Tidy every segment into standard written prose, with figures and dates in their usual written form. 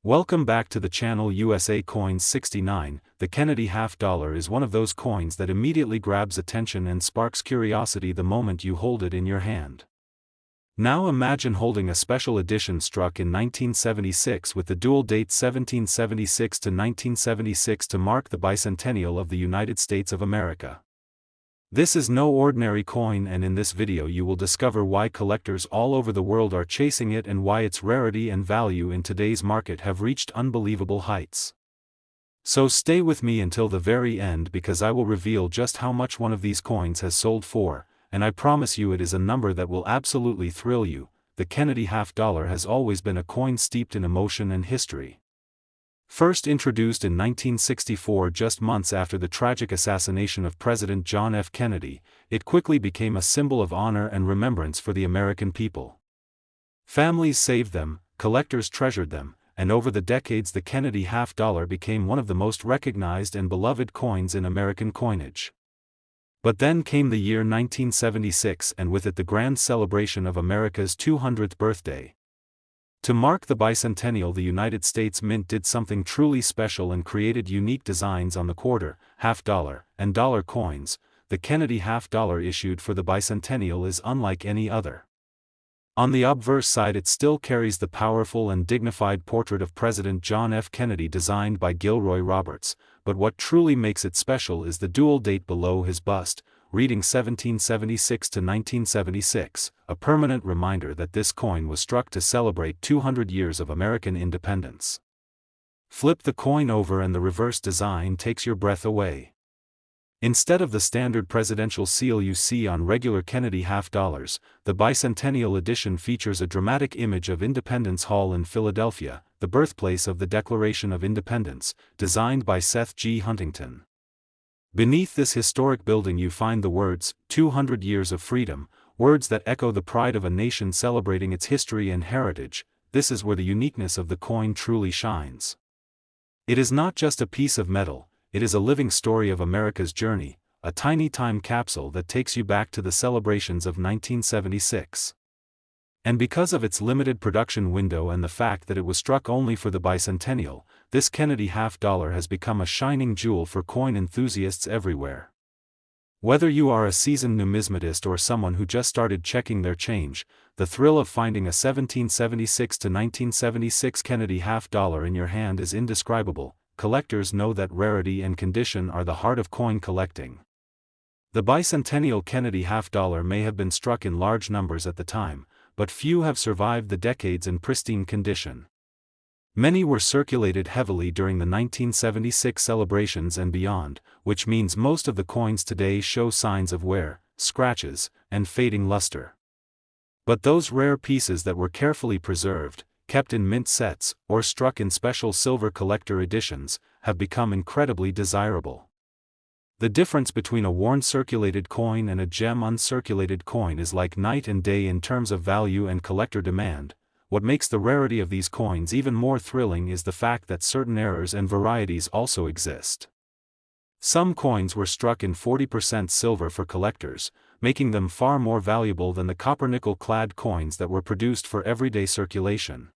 Welcome back to the channel. USA Coins 69. The Kennedy half dollar is one of those coins that immediately grabs attention and sparks curiosity the moment you hold it in your hand. Now imagine holding a special edition struck in 1976 with the dual date 1776 to 1976 to mark the bicentennial of the United States of America. This is no ordinary coin, and in this video you will discover why collectors all over the world are chasing it and why its rarity and value in today's market have reached unbelievable heights. So stay with me until the very end, because I will reveal just how much one of these coins has sold for, and I promise you it is a number that will absolutely thrill you. The Kennedy half dollar has always been a coin steeped in emotion and history. First introduced in 1964, just months after the tragic assassination of President John F. Kennedy, it quickly became a symbol of honor and remembrance for the American people. Families saved them, collectors treasured them, and over the decades the Kennedy half dollar became one of the most recognized and beloved coins in American coinage. But then came the year 1976, and with it the grand celebration of America's 200th birthday. To mark the bicentennial, the United States Mint did something truly special and created unique designs on the quarter, half dollar, and dollar coins. The Kennedy half dollar issued for the bicentennial is unlike any other. On the obverse side it still carries the powerful and dignified portrait of President John F. Kennedy designed by Gilroy Roberts, but what truly makes it special is the dual date below his bust, reading 1776 to 1976, a permanent reminder that this coin was struck to celebrate 200 years of American independence. Flip the coin over and the reverse design takes your breath away. Instead of the standard presidential seal you see on regular Kennedy half dollars, the bicentennial edition features a dramatic image of Independence Hall in Philadelphia, the birthplace of the Declaration of Independence, designed by Seth G. Huntington. Beneath this historic building you find the words, 200 Years of Freedom, words that echo the pride of a nation celebrating its history and heritage. This is where the uniqueness of the coin truly shines. It is not just a piece of metal, it is a living story of America's journey, a tiny time capsule that takes you back to the celebrations of 1976. And because of its limited production window and the fact that it was struck only for the bicentennial, this Kennedy half dollar has become a shining jewel for coin enthusiasts everywhere. Whether you are a seasoned numismatist or someone who just started checking their change, the thrill of finding a 1776 to 1976 Kennedy half dollar in your hand is indescribable. Collectors know that rarity and condition are the heart of coin collecting. The bicentennial Kennedy half dollar may have been struck in large numbers at the time, but few have survived the decades in pristine condition. Many were circulated heavily during the 1976 celebrations and beyond, which means most of the coins today show signs of wear, scratches, and fading luster. But those rare pieces that were carefully preserved, kept in mint sets, or struck in special silver collector editions, have become incredibly desirable. The difference between a worn circulated coin and a gem uncirculated coin is like night and day in terms of value and collector demand. What makes the rarity of these coins even more thrilling is the fact that certain errors and varieties also exist. Some coins were struck in 40% silver for collectors, making them far more valuable than the copper-nickel-clad coins that were produced for everyday circulation.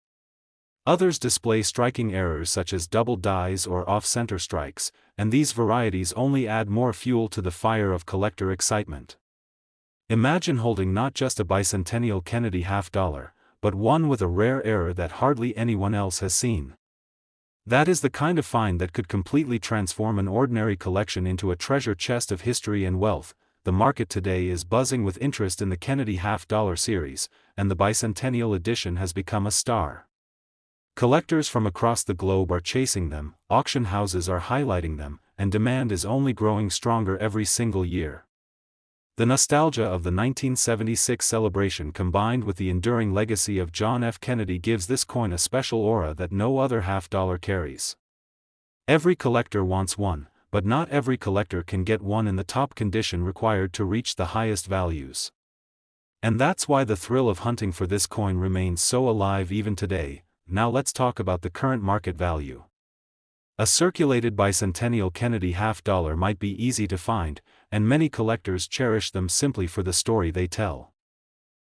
Others display striking errors such as double dies or off-center strikes, and these varieties only add more fuel to the fire of collector excitement. Imagine holding not just a bicentennial Kennedy half dollar, but one with a rare error that hardly anyone else has seen. That is the kind of find that could completely transform an ordinary collection into a treasure chest of history and wealth. The market today is buzzing with interest in the Kennedy half dollar series, and the bicentennial edition has become a star. Collectors from across the globe are chasing them, auction houses are highlighting them, and demand is only growing stronger every single year. The nostalgia of the 1976 celebration combined with the enduring legacy of John F. Kennedy gives this coin a special aura that no other half dollar carries. Every collector wants one, but not every collector can get one in the top condition required to reach the highest values. And that's why the thrill of hunting for this coin remains so alive even today. Now let's talk about the current market value. A circulated bicentennial Kennedy half dollar might be easy to find, and many collectors cherish them simply for the story they tell.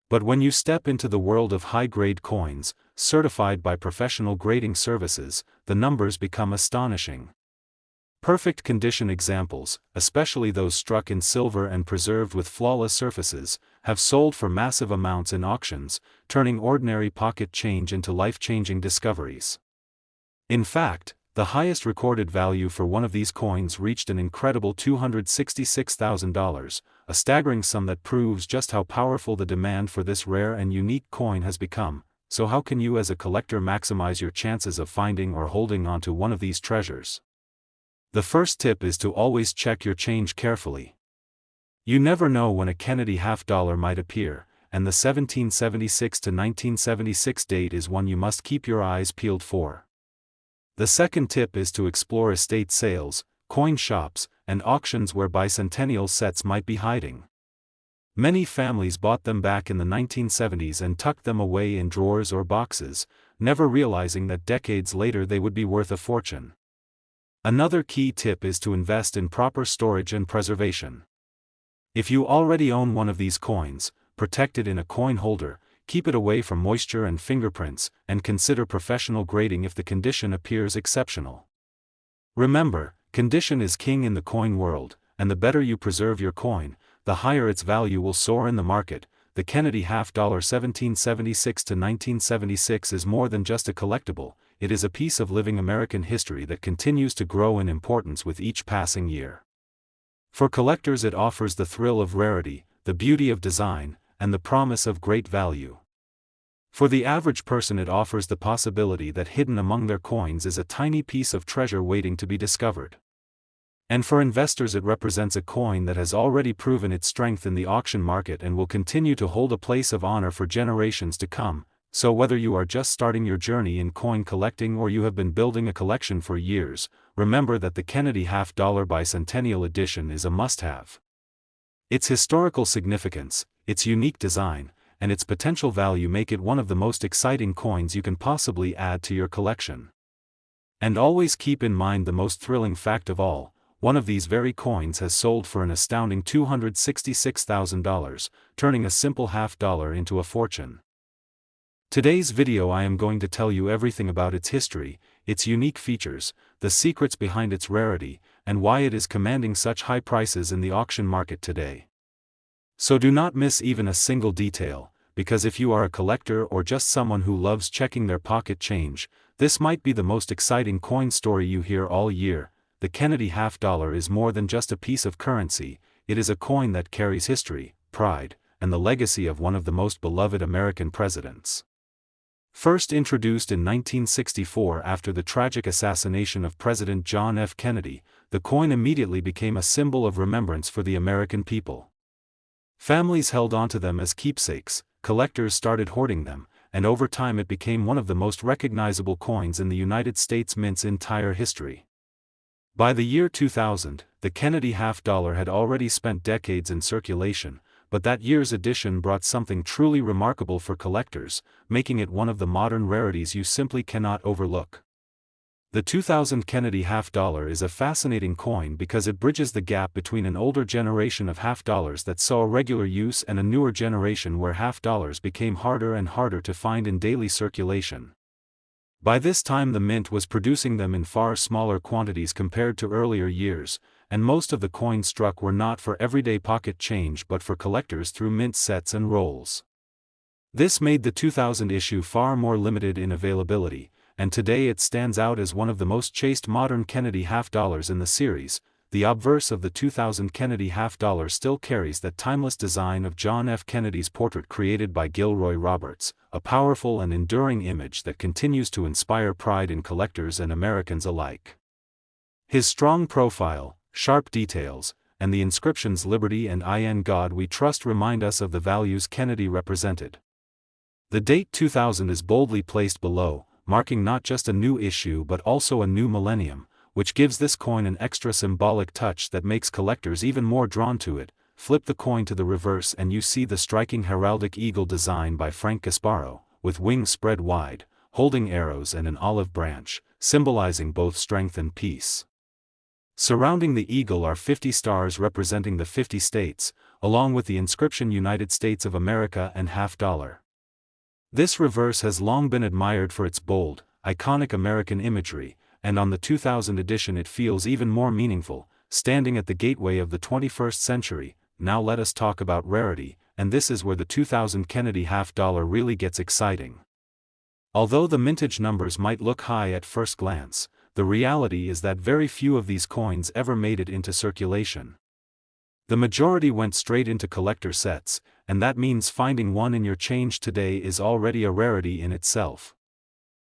But when you step into the world of high-grade coins, certified by professional grading services, the numbers become astonishing. Perfect condition examples, especially those struck in silver and preserved with flawless surfaces, have sold for massive amounts in auctions, turning ordinary pocket change into life-changing discoveries. In fact, the highest recorded value for one of these coins reached an incredible $266,000, a staggering sum that proves just how powerful the demand for this rare and unique coin has become. So how can you as a collector maximize your chances of finding or holding onto one of these treasures? The first tip is to always check your change carefully. You never know when a Kennedy half-dollar might appear, and the 1776 to 1976 date is one you must keep your eyes peeled for. The second tip is to explore estate sales, coin shops, and auctions where bicentennial sets might be hiding. Many families bought them back in the 1970s and tucked them away in drawers or boxes, never realizing that decades later they would be worth a fortune. Another key tip is to invest in proper storage and preservation. If you already own one of these coins, protect it in a coin holder, keep it away from moisture and fingerprints, and consider professional grading if the condition appears exceptional. Remember, condition is king in the coin world, and the better you preserve your coin, the higher its value will soar in the market. The Kennedy half-dollar 1776 to 1976 is more than just a collectible, it is a piece of living American history that continues to grow in importance with each passing year. For collectors it offers the thrill of rarity, the beauty of design, and the promise of great value. For the average person it offers the possibility that hidden among their coins is a tiny piece of treasure waiting to be discovered. And for investors it represents a coin that has already proven its strength in the auction market and will continue to hold a place of honor for generations to come. So whether you are just starting your journey in coin collecting or you have been building a collection for years, remember that the Kennedy half-dollar bicentennial edition is a must-have. Its historical significance, its unique design, and its potential value make it one of the most exciting coins you can possibly add to your collection. And always keep in mind the most thrilling fact of all, one of these very coins has sold for an astounding $266,000, turning a simple half-dollar into a fortune. Today's video I am going to tell you everything about its history, its unique features, the secrets behind its rarity, and why it is commanding such high prices in the auction market today. So do not miss even a single detail, because if you are a collector or just someone who loves checking their pocket change, this might be the most exciting coin story you hear all year. The Kennedy half-dollar is more than just a piece of currency, it is a coin that carries history, pride, and the legacy of one of the most beloved American presidents. First introduced in 1964 after the tragic assassination of President John F. Kennedy, the coin immediately became a symbol of remembrance for the American people. Families held onto them as keepsakes, collectors started hoarding them, and over time it became one of the most recognizable coins in the United States Mint's entire history. By the year 2000, the Kennedy half-dollar had already spent decades in circulation, but that year's edition brought something truly remarkable for collectors, making it one of the modern rarities you simply cannot overlook. The 2000 Kennedy half-dollar is a fascinating coin because it bridges the gap between an older generation of half-dollars that saw regular use and a newer generation where half-dollars became harder and harder to find in daily circulation. By this time the mint was producing them in far smaller quantities compared to earlier years, and most of the coins struck were not for everyday pocket change but for collectors through mint sets and rolls. This made the 2000 issue far more limited in availability, and today it stands out as one of the most chased modern Kennedy half-dollars in the series. The obverse of the 2000 Kennedy half-dollar still carries that timeless design of John F. Kennedy's portrait created by Gilroy Roberts, a powerful and enduring image that continues to inspire pride in collectors and Americans alike. His strong profile, sharp details, and the inscriptions "Liberty" and "In God We Trust" remind us of the values Kennedy represented. The date 2000 is boldly placed below, marking not just a new issue but also a new millennium, which gives this coin an extra symbolic touch that makes collectors even more drawn to it. Flip the coin to the reverse and you see the striking heraldic eagle design by Frank Gasparo, with wings spread wide, holding arrows and an olive branch, symbolizing both strength and peace. Surrounding the eagle are 50 stars representing the 50 states, along with the inscription United States of America and half-dollar. This reverse has long been admired for its bold, iconic American imagery, and on the 2000 edition it feels even more meaningful, standing at the gateway of the 21st century. Now let us talk about rarity, and this is where the 2000 Kennedy half dollar really gets exciting. Although the mintage numbers might look high at first glance, the reality is that very few of these coins ever made it into circulation. The majority went straight into collector sets, and that means finding one in your change today is already a rarity in itself.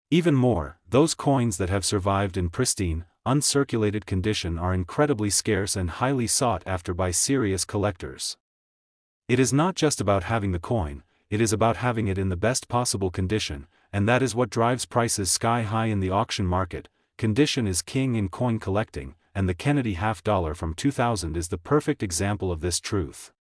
Even more, those coins that have survived in pristine, uncirculated condition are incredibly scarce and highly sought after by serious collectors. It is not just about having the coin, it is about having it in the best possible condition, and that is what drives prices sky high in the auction market. Condition is king in coin collecting, and the Kennedy half dollar from 2000 is the perfect example of this truth.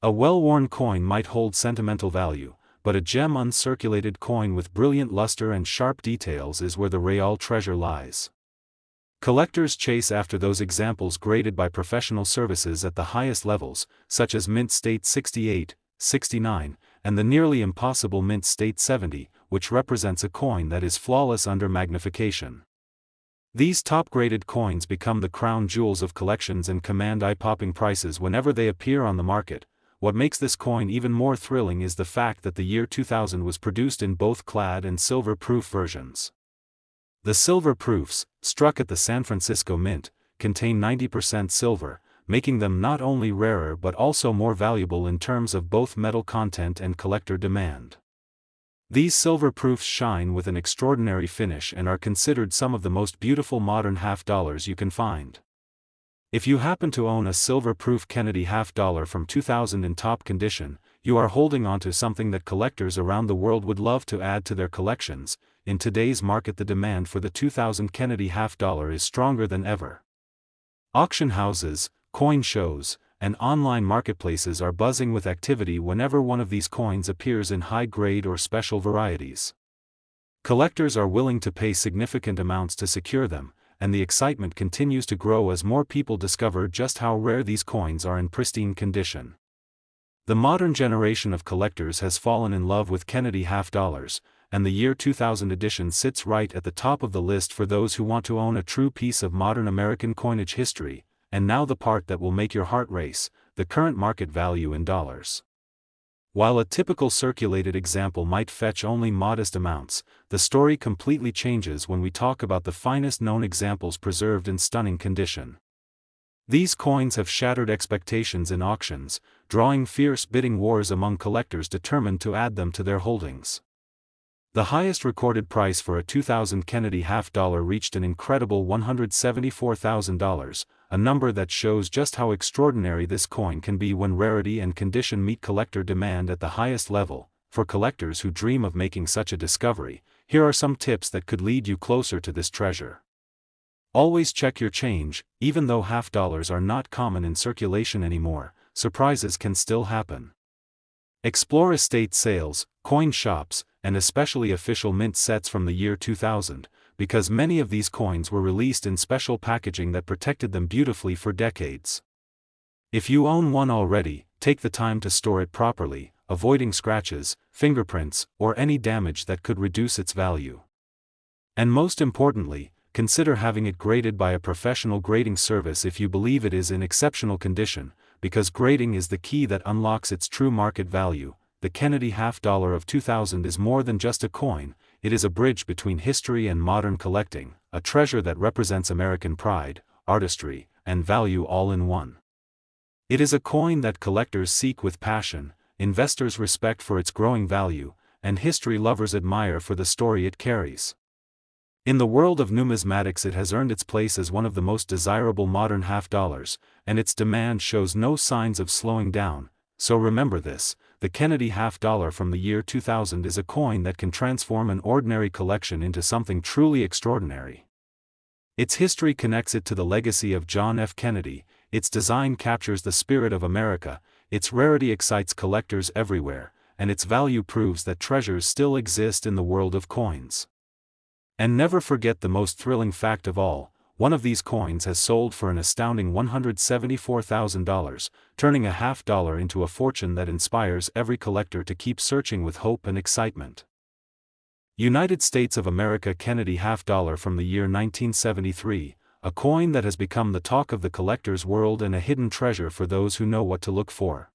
A well-worn coin might hold sentimental value, but a gem uncirculated coin with brilliant luster and sharp details is where the real treasure lies. Collectors chase after those examples graded by professional services at the highest levels, such as Mint State 68, 69, and the nearly impossible Mint State 70, which represents a coin that is flawless under magnification. These top-graded coins become the crown jewels of collections and command eye-popping prices whenever they appear on the market. What makes this coin even more thrilling is the fact that the year 2000 was produced in both clad and silver-proof versions. The silver proofs, struck at the San Francisco Mint, contain 90% silver, making them not only rarer but also more valuable in terms of both metal content and collector demand. These silver proofs shine with an extraordinary finish and are considered some of the most beautiful modern half dollars you can find. If you happen to own a silver-proof Kennedy half dollar from 2000 in top condition, you are holding onto something that collectors around the world would love to add to their collections. In today's market, the demand for the 2000 Kennedy half dollar is stronger than ever. Auction houses, coin shows, and online marketplaces are buzzing with activity whenever one of these coins appears in high-grade or special varieties. Collectors are willing to pay significant amounts to secure them, and the excitement continues to grow as more people discover just how rare these coins are in pristine condition. The modern generation of collectors has fallen in love with Kennedy half dollars, and the year 2000 edition sits right at the top of the list for those who want to own a true piece of modern American coinage history. And now the part that will make your heart race, the current market value in dollars. While a typical circulated example might fetch only modest amounts, the story completely changes when we talk about the finest known examples preserved in stunning condition. These coins have shattered expectations in auctions, drawing fierce bidding wars among collectors determined to add them to their holdings. The highest recorded price for a 2000 Kennedy half dollar reached an incredible $174,000, a number that shows just how extraordinary this coin can be when rarity and condition meet collector demand at the highest level. For collectors who dream of making such a discovery, here are some tips that could lead you closer to this treasure. Always check your change. Even though half dollars are not common in circulation anymore, surprises can still happen. Explore estate sales, coin shops, and especially official mint sets from the year 2000, because many of these coins were released in special packaging that protected them beautifully for decades. If you own one already, take the time to store it properly, avoiding scratches, fingerprints, or any damage that could reduce its value. And most importantly, consider having it graded by a professional grading service if you believe it is in exceptional condition, because grading is the key that unlocks its true market value. The Kennedy half dollar of 2000 is more than just a coin, it is a bridge between history and modern collecting, a treasure that represents American pride, artistry, and value all in one. It is a coin that collectors seek with passion, investors respect for its growing value, and history lovers admire for the story it carries. In the world of numismatics, it has earned its place as one of the most desirable modern half dollars, and its demand shows no signs of slowing down. So remember this, the Kennedy half dollar from the year 2000 is a coin that can transform an ordinary collection into something truly extraordinary. Its history connects it to the legacy of John F. Kennedy, its design captures the spirit of America, its rarity excites collectors everywhere, and its value proves that treasures still exist in the world of coins. And never forget the most thrilling fact of all, one of these coins has sold for an astounding $174,000, turning a half-dollar into a fortune that inspires every collector to keep searching with hope and excitement. United States of America Kennedy Half Dollar from the year 1973, a coin that has become the talk of the collector's world and a hidden treasure for those who know what to look for.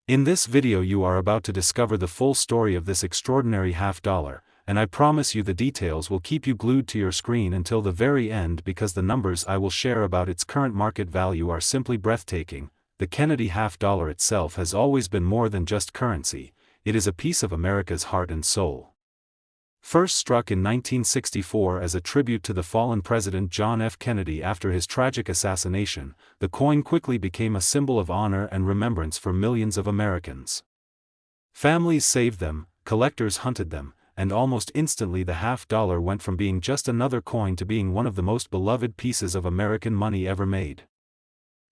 In this video you are about to discover the full story of this extraordinary half-dollar, and I promise you the details will keep you glued to your screen until the very end because the numbers I will share about its current market value are simply breathtaking. The Kennedy half-dollar itself has always been more than just currency, it is a piece of America's heart and soul. First struck in 1964 as a tribute to the fallen President John F. Kennedy after his tragic assassination, the coin quickly became a symbol of honor and remembrance for millions of Americans. Families saved them, collectors hunted them, and almost instantly the half-dollar went from being just another coin to being one of the most beloved pieces of American money ever made.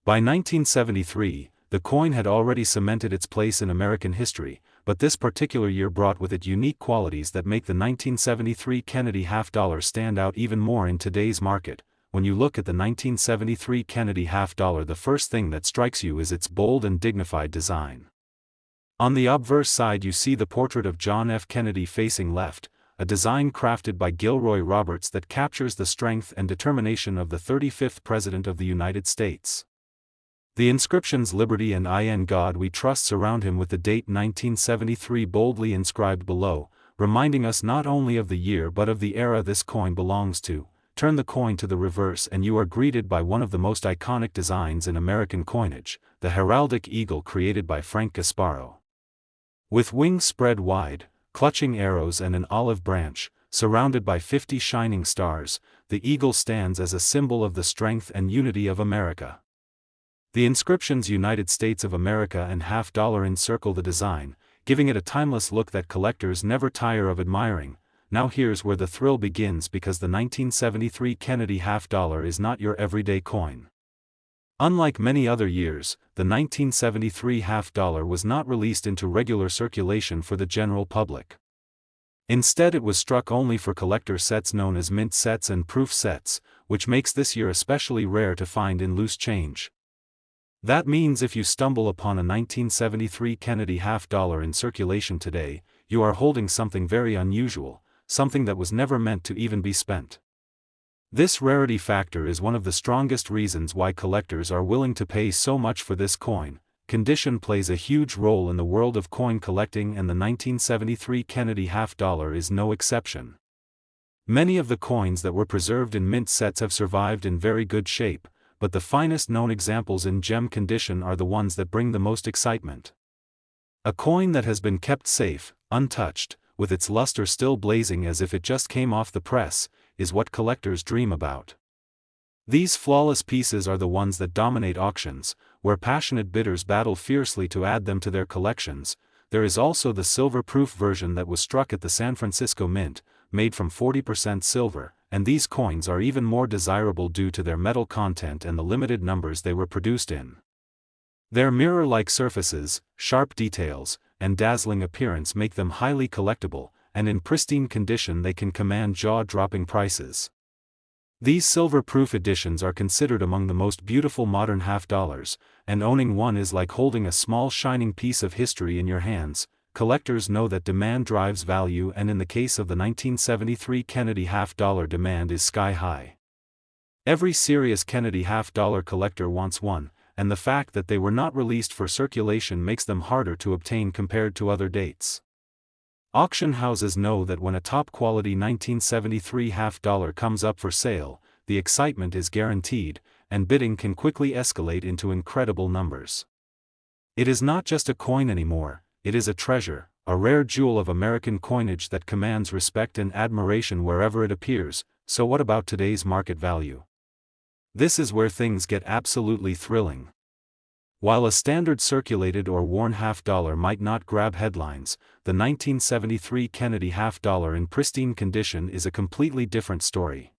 By 1973, the coin had already cemented its place in American history, but this particular year brought with it unique qualities that make the 1973 Kennedy half-dollar stand out even more in today's market. When you look at the 1973 Kennedy half-dollar, the first thing that strikes you is its bold and dignified design. On the obverse side you see the portrait of John F. Kennedy facing left, a design crafted by Gilroy Roberts that captures the strength and determination of the 35th President of the United States. The inscriptions "Liberty" and "In God We Trust" surround him with the date 1973 boldly inscribed below, reminding us not only of the year but of the era this coin belongs to. Turn the coin to the reverse and you are greeted by one of the most iconic designs in American coinage, the heraldic eagle created by Frank Gasparo. With wings spread wide, clutching arrows and an olive branch, surrounded by 50 shining stars, the eagle stands as a symbol of the strength and unity of America. The inscriptions "United States of America" and half-dollar encircle the design, giving it a timeless look that collectors never tire of admiring. Now here's where the thrill begins, because the 1973 Kennedy half-dollar is not your everyday coin. Unlike many other years, the 1973 half-dollar was not released into regular circulation for the general public. Instead, it was struck only for collector sets known as mint sets and proof sets, which makes this year especially rare to find in loose change. That means if you stumble upon a 1973 Kennedy half-dollar in circulation today, you are holding something very unusual, something that was never meant to even be spent. This rarity factor is one of the strongest reasons why collectors are willing to pay so much for this coin. Condition plays a huge role in the world of coin collecting, and the 1973 Kennedy half-dollar is no exception. Many of the coins that were preserved in mint sets have survived in very good shape, but the finest known examples in gem condition are the ones that bring the most excitement. A coin that has been kept safe, untouched, with its luster still blazing as if it just came off the press, is what collectors dream about. These flawless pieces are the ones that dominate auctions, where passionate bidders battle fiercely to add them to their collections. There is also the silver-proof version that was struck at the San Francisco Mint, made from 40% silver, and these coins are even more desirable due to their metal content and the limited numbers they were produced in. Their mirror-like surfaces, sharp details, and dazzling appearance make them highly collectible, and in pristine condition they can command jaw-dropping prices. These silver-proof editions are considered among the most beautiful modern half-dollars, and owning one is like holding a small shining piece of history in your hands. Collectors know that demand drives value, and in the case of the 1973 Kennedy half-dollar, demand is sky-high. Every serious Kennedy half-dollar collector wants one, and the fact that they were not released for circulation makes them harder to obtain compared to other dates. Auction houses know that when a top-quality 1973 half-dollar comes up for sale, the excitement is guaranteed, and bidding can quickly escalate into incredible numbers. It is not just a coin anymore, it is a treasure, a rare jewel of American coinage that commands respect and admiration wherever it appears. So what about today's market value? This is where things get absolutely thrilling. While a standard circulated or worn half-dollar might not grab headlines, the 1973 Kennedy half-dollar in pristine condition is a completely different story.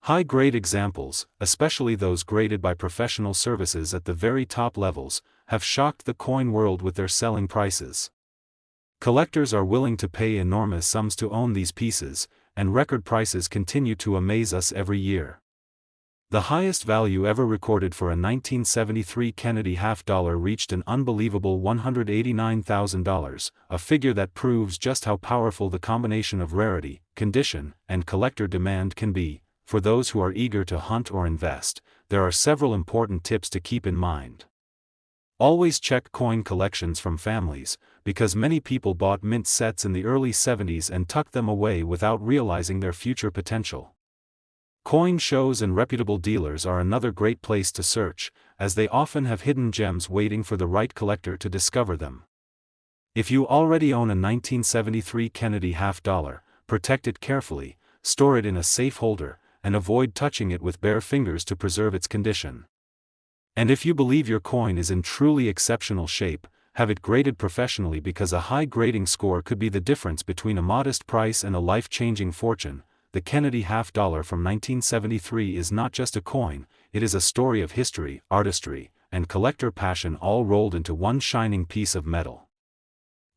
High-grade examples, especially those graded by professional services at the very top levels, have shocked the coin world with their selling prices. Collectors are willing to pay enormous sums to own these pieces, and record prices continue to amaze us every year. The highest value ever recorded for a 1973 Kennedy half dollar reached an unbelievable $189,000, a figure that proves just how powerful the combination of rarity, condition, and collector demand can be. For those who are eager to hunt or invest, there are several important tips to keep in mind. Always check coin collections from families, because many people bought mint sets in the early 70s and tucked them away without realizing their future potential. Coin shows and reputable dealers are another great place to search, as they often have hidden gems waiting for the right collector to discover them. If you already own a 1973 Kennedy half dollar, protect it carefully, store it in a safe holder, and avoid touching it with bare fingers to preserve its condition. And if you believe your coin is in truly exceptional shape, have it graded professionally, because a high grading score could be the difference between a modest price and a life-changing fortune. The Kennedy half dollar from 1973 is not just a coin, it is a story of history, artistry, and collector passion all rolled into one shining piece of metal.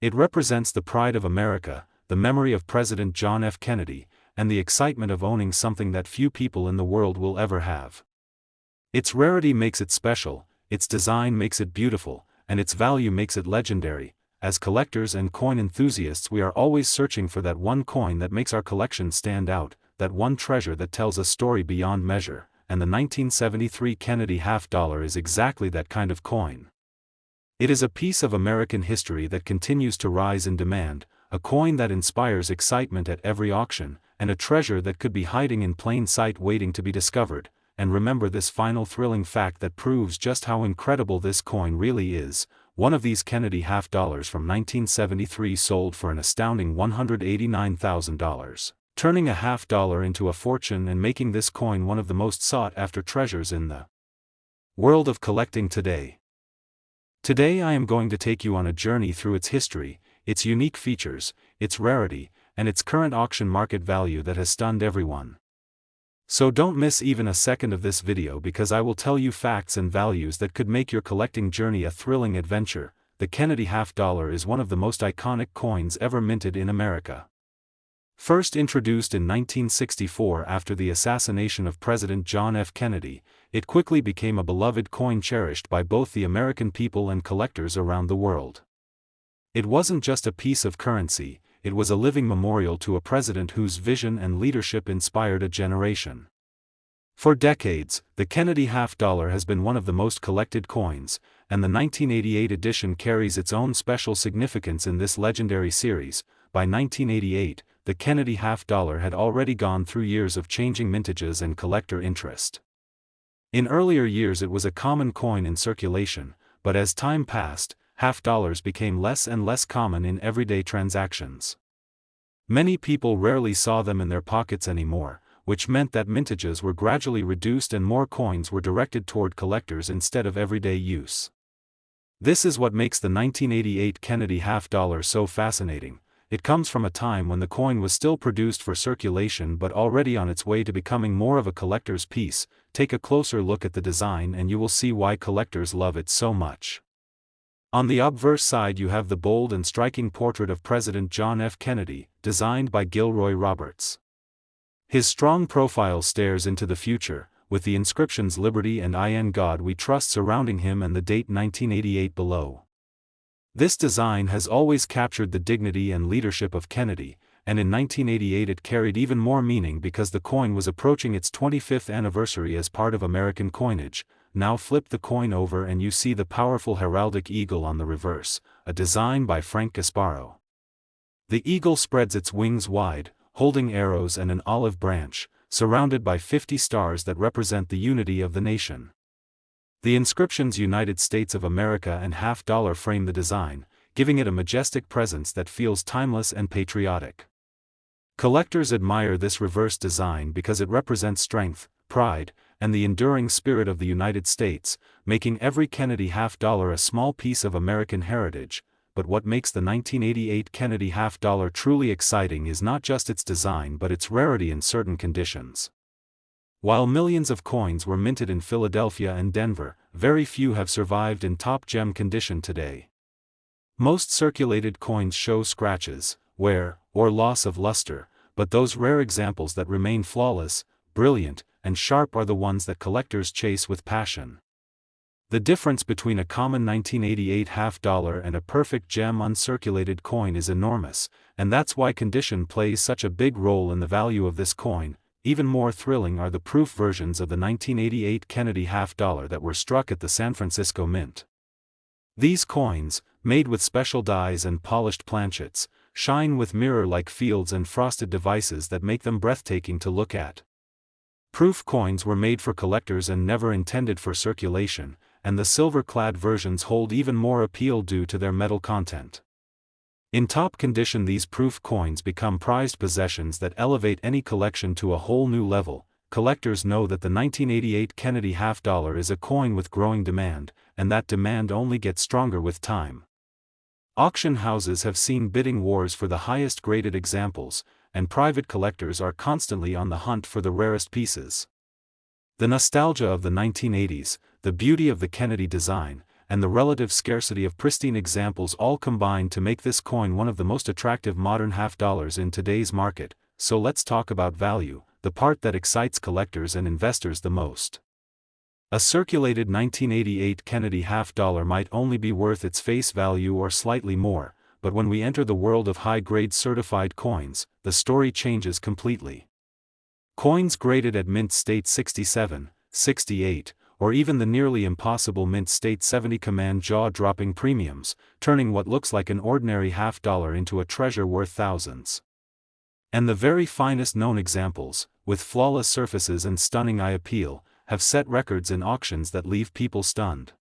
It represents the pride of America, the memory of President John F. Kennedy, and the excitement of owning something that few people in the world will ever have. Its rarity makes it special, its design makes it beautiful, and its value makes it legendary. As collectors and coin enthusiasts, we are always searching for that one coin that makes our collection stand out, that one treasure that tells a story beyond measure, and the 1973 Kennedy half dollar is exactly that kind of coin. It is a piece of American history that continues to rise in demand, a coin that inspires excitement at every auction, and a treasure that could be hiding in plain sight waiting to be discovered. And remember this final thrilling fact that proves just how incredible this coin really is. One of these Kennedy half dollars from 1973 sold for an astounding $189,000, turning a half dollar into a fortune and making this coin one of the most sought-after treasures in the world of collecting today. Today I am going to take you on a journey through its history, its unique features, its rarity, and its current auction market value that has stunned everyone. So don't miss even a second of this video, because I will tell you facts and values that could make your collecting journey a thrilling adventure. The Kennedy half dollar is one of the most iconic coins ever minted in America. First introduced in 1964 after the assassination of President John F. Kennedy, it quickly became a beloved coin cherished by both the American people and collectors around the world. It wasn't just a piece of currency, it was a living memorial to a president whose vision and leadership inspired a generation. For decades, the Kennedy half dollar has been one of the most collected coins, and the 1988 edition carries its own special significance in this legendary series. By 1988, the Kennedy half dollar had already gone through years of changing mintages and collector interest. In earlier years it was a common coin in circulation, but as time passed, half dollars became less and less common in everyday transactions. Many people rarely saw them in their pockets anymore, which meant that mintages were gradually reduced and more coins were directed toward collectors instead of everyday use. This is what makes the 1988 Kennedy half dollar so fascinating. It comes from a time when the coin was still produced for circulation but already on its way to becoming more of a collector's piece. Take a closer look at the design and you will see why collectors love it so much. On the obverse side you have the bold and striking portrait of President John F. Kennedy, designed by Gilroy Roberts. His strong profile stares into the future, with the inscriptions "Liberty" and "In God We Trust" surrounding him and the date 1988 below. This design has always captured the dignity and leadership of Kennedy, and in 1988 it carried even more meaning because the coin was approaching its 25th anniversary as part of American coinage. Now flip the coin over and you see the powerful heraldic eagle on the reverse, a design by Frank Gasparo. The eagle spreads its wings wide, holding arrows and an olive branch, surrounded by 50 stars that represent the unity of the nation. The inscriptions "United States of America" and half dollar frame the design, giving it a majestic presence that feels timeless and patriotic. Collectors admire this reverse design because it represents strength, pride, and the enduring spirit of the United States, making every Kennedy half dollar a small piece of American heritage. But what makes the 1988 Kennedy half dollar truly exciting is not just its design but its rarity in certain conditions. While millions of coins were minted in Philadelphia and Denver, very few have survived in top gem condition today. Most circulated coins show scratches, wear, or loss of luster, but those rare examples that remain flawless, brilliant, and sharp are the ones that collectors chase with passion. The difference between a common 1988 half-dollar and a perfect gem uncirculated coin is enormous, and that's why condition plays such a big role in the value of this coin. Even more thrilling are the proof versions of the 1988 Kennedy half-dollar that were struck at the San Francisco Mint. These coins, made with special dies and polished planchets, shine with mirror-like fields and frosted devices that make them breathtaking to look at. Proof coins were made for collectors and never intended for circulation, and the silver-clad versions hold even more appeal due to their metal content. In top condition, these proof coins become prized possessions that elevate any collection to a whole new level. Collectors know that the 1988 Kennedy half-dollar is a coin with growing demand, and that demand only gets stronger with time. Auction houses have seen bidding wars for the highest graded examples, and private collectors are constantly on the hunt for the rarest pieces. The nostalgia of the 1980s, the beauty of the Kennedy design, and the relative scarcity of pristine examples all combine to make this coin one of the most attractive modern half-dollars in today's market. So let's talk about value, the part that excites collectors and investors the most. A circulated 1988 Kennedy half-dollar might only be worth its face value or slightly more, but when we enter the world of high-grade certified coins, the story changes completely. Coins graded at mint state 67, 68, or even the nearly impossible mint state 70 command jaw-dropping premiums, turning what looks like an ordinary half-dollar into a treasure worth thousands. And the very finest known examples, with flawless surfaces and stunning eye appeal, have set records in auctions that leave people stunned.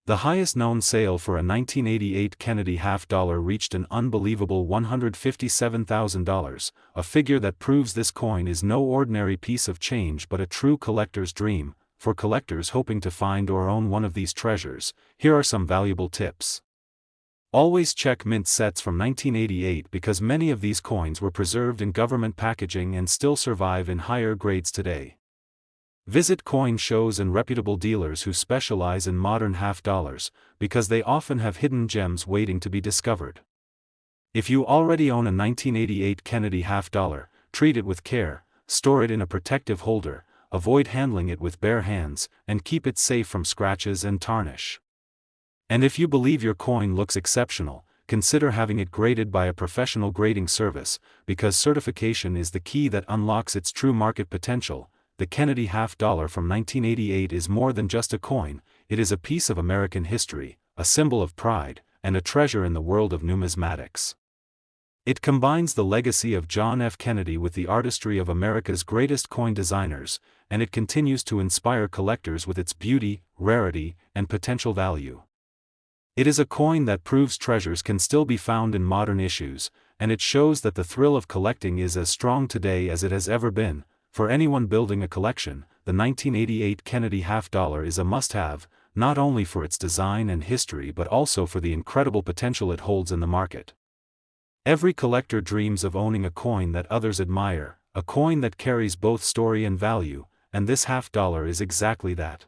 The highest known sale for a 1988 Kennedy half-dollar reached an unbelievable $157,000, a figure that proves this coin is no ordinary piece of change but a true collector's dream. For collectors hoping to find or own one of these treasures, here are some valuable tips. Always check mint sets from 1988 because many of these coins were preserved in government packaging and still survive in higher grades today. Visit coin shows and reputable dealers who specialize in modern half-dollars, because they often have hidden gems waiting to be discovered. If you already own a 1988 Kennedy half-dollar, treat it with care, store it in a protective holder, avoid handling it with bare hands, and keep it safe from scratches and tarnish. And if you believe your coin looks exceptional, consider having it graded by a professional grading service, because certification is the key that unlocks its true market potential. The Kennedy half-dollar from 1988 is more than just a coin, it is a piece of American history, a symbol of pride, and a treasure in the world of numismatics. It combines the legacy of John F. Kennedy with the artistry of America's greatest coin designers, and it continues to inspire collectors with its beauty, rarity, and potential value. It is a coin that proves treasures can still be found in modern issues, and it shows that the thrill of collecting is as strong today as it has ever been. For anyone building a collection, the 1988 Kennedy half-dollar is a must-have, not only for its design and history but also for the incredible potential it holds in the market. Every collector dreams of owning a coin that others admire, a coin that carries both story and value, and this half-dollar is exactly that.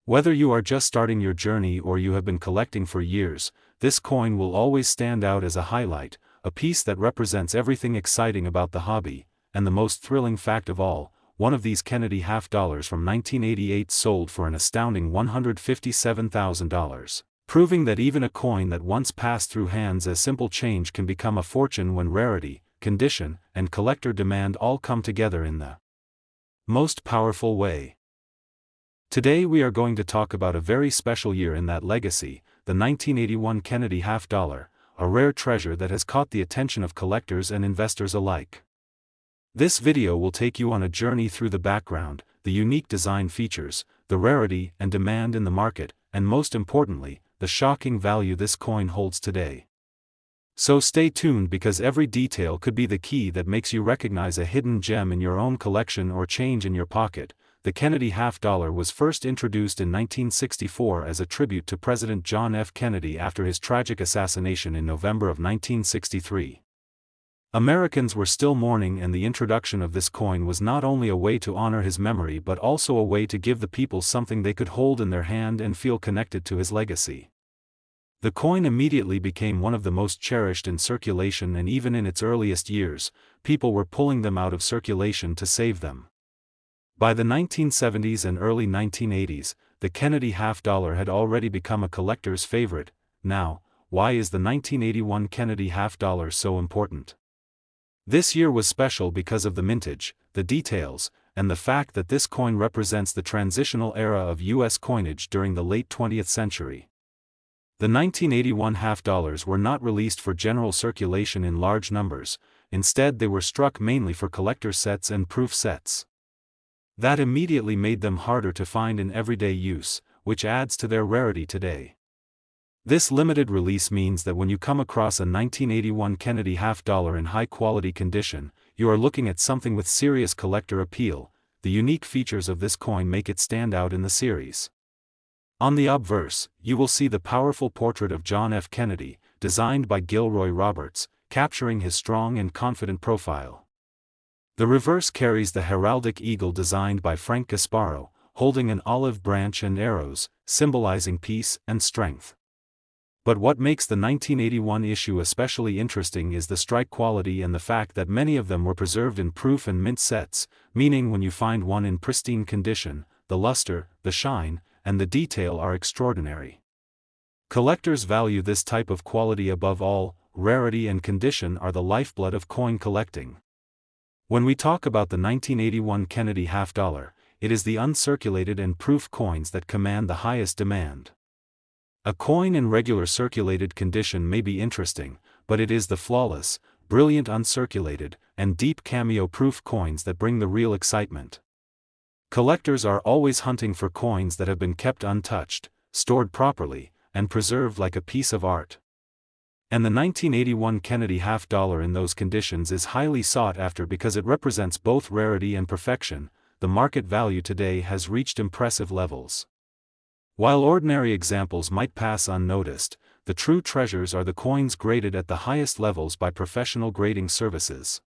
Whether you are just starting your journey or you have been collecting for years, this coin will always stand out as a highlight, a piece that represents everything exciting about the hobby. And the most thrilling fact of all, one of these Kennedy half-dollars from 1988 sold for an astounding $157,000, proving that even a coin that once passed through hands as simple change can become a fortune when rarity, condition, and collector demand all come together in the most powerful way. Today we are going to talk about a very special year in that legacy, the 1981 Kennedy half-dollar, a rare treasure that has caught the attention of collectors and investors alike. This video will take you on a journey through the background, the unique design features, the rarity and demand in the market, and most importantly, the shocking value this coin holds today. So stay tuned because every detail could be the key that makes you recognize a hidden gem in your own collection or change in your pocket. The Kennedy half-dollar was first introduced in 1964 as a tribute to President John F. Kennedy after his tragic assassination in November of 1963. Americans were still mourning, and the introduction of this coin was not only a way to honor his memory but also a way to give the people something they could hold in their hand and feel connected to his legacy. The coin immediately became one of the most cherished in circulation, and even in its earliest years, people were pulling them out of circulation to save them. By the 1970s and early 1980s, the Kennedy half dollar had already become a collector's favorite. Now, why is the 1981 Kennedy half dollar so important? This year was special because of the mintage, the details, and the fact that this coin represents the transitional era of U.S. coinage during the late 20th century. The 1981 half dollars were not released for general circulation in large numbers, instead they were struck mainly for collector sets and proof sets. That immediately made them harder to find in everyday use, which adds to their rarity today. This limited release means that when you come across a 1981 Kennedy half dollar in high-quality condition, you are looking at something with serious collector appeal. The unique features of this coin make it stand out in the series. On the obverse, you will see the powerful portrait of John F. Kennedy, designed by Gilroy Roberts, capturing his strong and confident profile. The reverse carries the heraldic eagle designed by Frank Gasparo, holding an olive branch and arrows, symbolizing peace and strength. But what makes the 1981 issue especially interesting is the strike quality and the fact that many of them were preserved in proof and mint sets, meaning when you find one in pristine condition, the luster, the shine, and the detail are extraordinary. Collectors value this type of quality above all. Rarity and condition are the lifeblood of coin collecting. When we talk about the 1981 Kennedy half dollar, it is the uncirculated and proof coins that command the highest demand. A coin in regular circulated condition may be interesting, but it is the flawless, brilliant uncirculated, and deep cameo-proof coins that bring the real excitement. Collectors are always hunting for coins that have been kept untouched, stored properly, and preserved like a piece of art. And the 1981 Kennedy half dollar in those conditions is highly sought after because it represents both rarity and perfection. The market value today has reached impressive levels. While ordinary examples might pass unnoticed, the true treasures are the coins graded at the highest levels by professional grading services.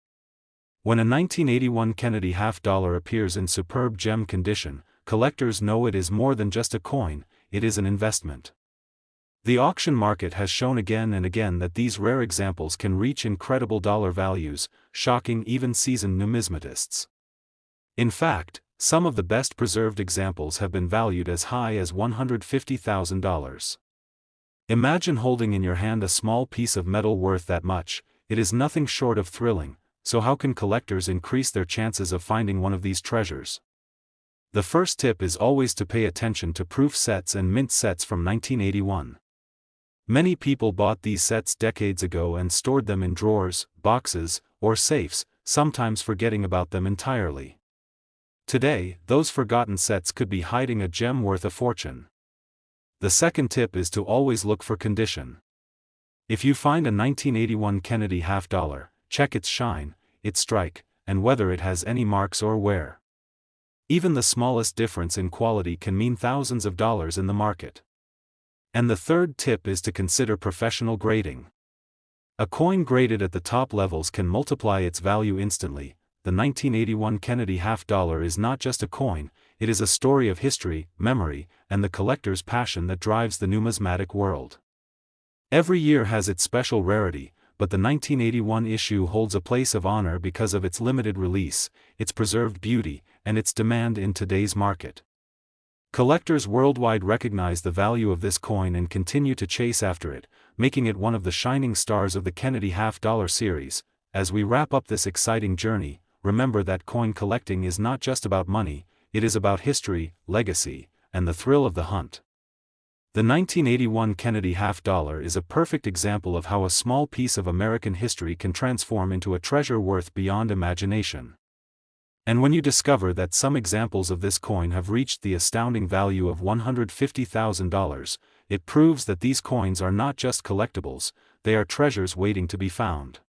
When a 1981 Kennedy half dollar appears in superb gem condition, collectors know it is more than just a coin, it is an investment. The auction market has shown again and again that these rare examples can reach incredible dollar values, shocking even seasoned numismatists. In fact, some of the best preserved examples have been valued as high as $150,000. Imagine holding in your hand a small piece of metal worth that much. It is nothing short of thrilling. So how can collectors increase their chances of finding one of these treasures? The first tip is always to pay attention to proof sets and mint sets from 1981. Many people bought these sets decades ago and stored them in drawers, boxes, or safes, sometimes forgetting about them entirely. Today, those forgotten sets could be hiding a gem worth a fortune. The second tip is to always look for condition. If you find a 1981 Kennedy half dollar, check its shine, its strike, and whether it has any marks or wear. Even the smallest difference in quality can mean thousands of dollars in the market. And the third tip is to consider professional grading. A coin graded at the top levels can multiply its value instantly. The 1981 Kennedy half dollar is not just a coin, it is a story of history, memory, and the collector's passion that drives the numismatic world. Every year has its special rarity, but the 1981 issue holds a place of honor because of its limited release, its preserved beauty, and its demand in today's market. Collectors worldwide recognize the value of this coin and continue to chase after it, making it one of the shining stars of the Kennedy half dollar series. As we wrap up this exciting journey, remember that coin collecting is not just about money, it is about history, legacy, and the thrill of the hunt. The 1981 Kennedy half dollar is a perfect example of how a small piece of American history can transform into a treasure worth beyond imagination. And when you discover that some examples of this coin have reached the astounding value of $150,000, it proves that these coins are not just collectibles, they are treasures waiting to be found.